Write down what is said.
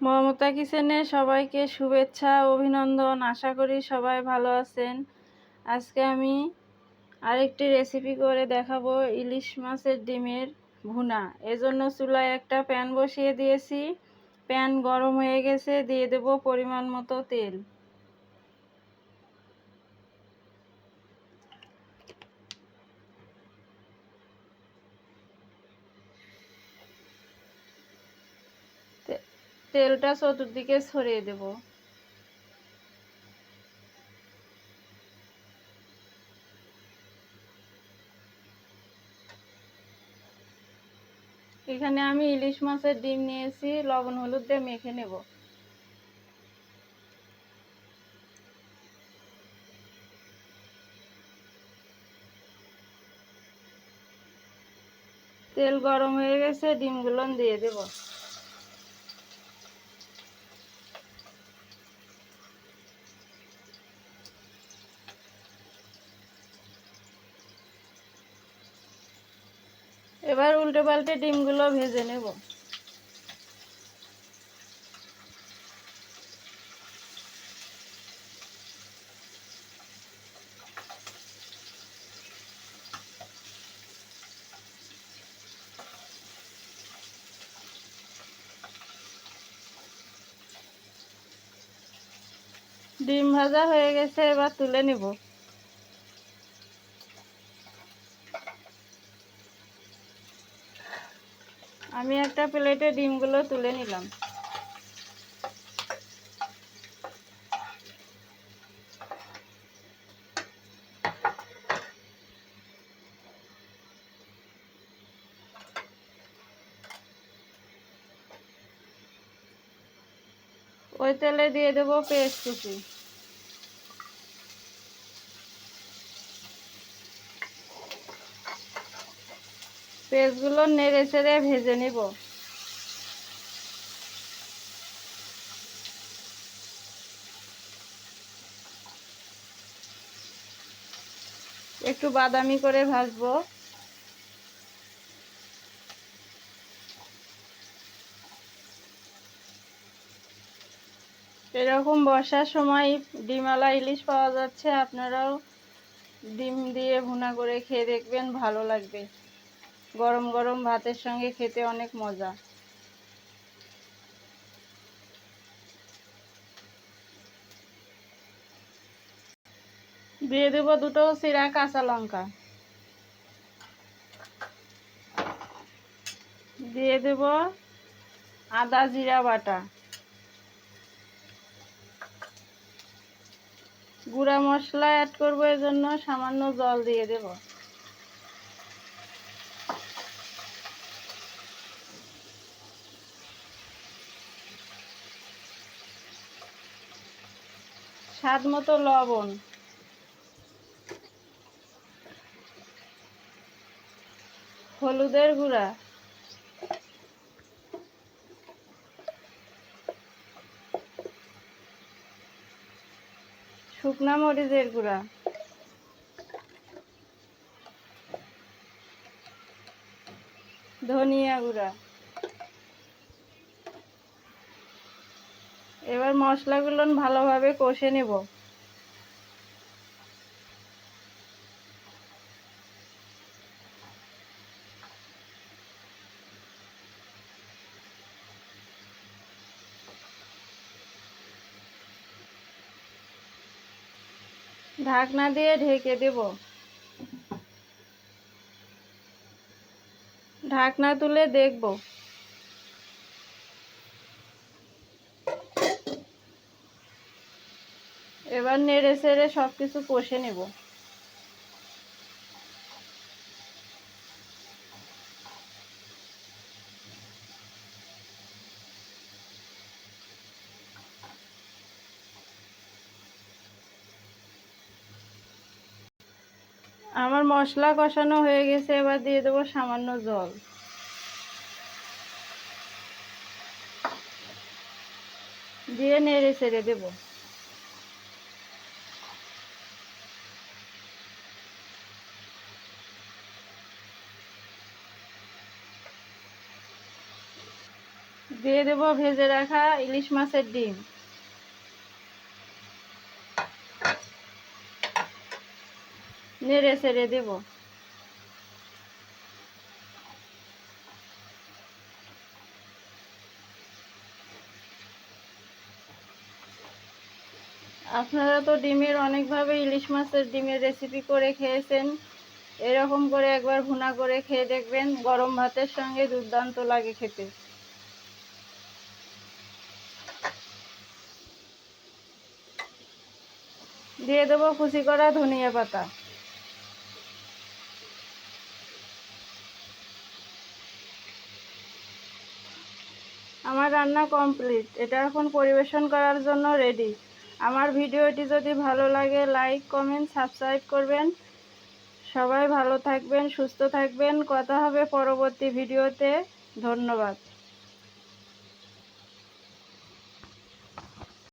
মমতা কিচেনে সবাইকে শুভেচ্ছা অভিনন্দন। আশা করি সবাই ভালো আছেন। আজকে আমি আরেকটি রেসিপি করে দেখাবো, ইলিশ মাছের ডিমের ভুনা। এজন্য চুলায় একটা প্যান বসিয়ে দিয়েছি। প্যান গরম হয়ে গেছে, দিয়ে দেব পরিমাণ মতো তেল। তেলটা চতুর্দিকে ছড়িয়ে দেব। এখানে আমি ইলিশ মাছের ডিম নিয়েছি, লবণ হলুদ দিয়ে মেখে নেব। তেল গরম হয়ে গেছে, ডিমগুলো দিয়ে দেব। এবার উল্টে পাল্টে ডিমগুলো ভেজে নেব। ডিম ভাজা হয়ে গেছে, এবার তুলে নেব। আমি একটা প্লেটে ডিমগুলো তুলে নিলাম। ওই তেলে দিয়ে দেব পেঁয়াজ কুচি। পেঁয়াজগুলো নেড়ে চেড়ে ভেজে নেব। একটু বাদামি করে ভাজবো। এরকম বর্ষার সময় ডিমওয়ালা ইলিশ পাওয়া যাচ্ছে, আপনারাও ডিম দিয়ে ভুনা করে খেয়ে দেখবেন, ভালো লাগবে। গরম গরম ভাতের সঙ্গে খেতে অনেক মজা। দিয়ে দেব দুটো চিরা কাঁচা লঙ্কা। দিয়ে দেব আদা জিরা বাটা। গুঁড়া মশলা অ্যাড করবো, এজন্য সামান্য জল দিয়ে দেব। স্বাদ মতো লবণ। হলুদের গুঁড়া। শুকনা মরিচের গুঁড়া। ধনিয়া গুঁড়া। এবার মশলাগুলো ভালোভাবে কষে নেব। ঢাকনা দিয়ে ঢেকে দেব। ঢাকনা তুলে দেখব। এবার নেড়ে চেড়ে সবকিছু কষে নেব। আমার মশলা কষানো হয়ে গেছে, এবার দিয়ে দেবো সামান্য জল। দিয়ে নেড়ে চেড়ে দেব। দিয়ে দিয়ে দেব ভেজে রাখা ইলিশ মাছের ডিম। নেড়ে ছেড়ে দেব। আপনারা তো ডিমের অনেকভাবে ইলিশ মাছের ডিমের রেসিপি করে খেয়েছেন, এরকম করে একবার ভুনা করে খেয়ে দেখবেন, গরম ভাতের সঙ্গে দুর্দান্ত লাগে খেতে। দিয়ে দেবো কুচি করা ধনিয়া পাতা। আমার রান্না কমপ্লিট, এটা এখন পরিবেশন করার জন্য রেডি। আমার ভিডিওটি যদি ভালো লাগে লাইক কমেন্ট সাবস্ক্রাইব করবেন। সবাই ভালো থাকবেন, সুস্থ থাকবেন। কথা হবে পরবর্তী ভিডিওতে। ধন্যবাদ।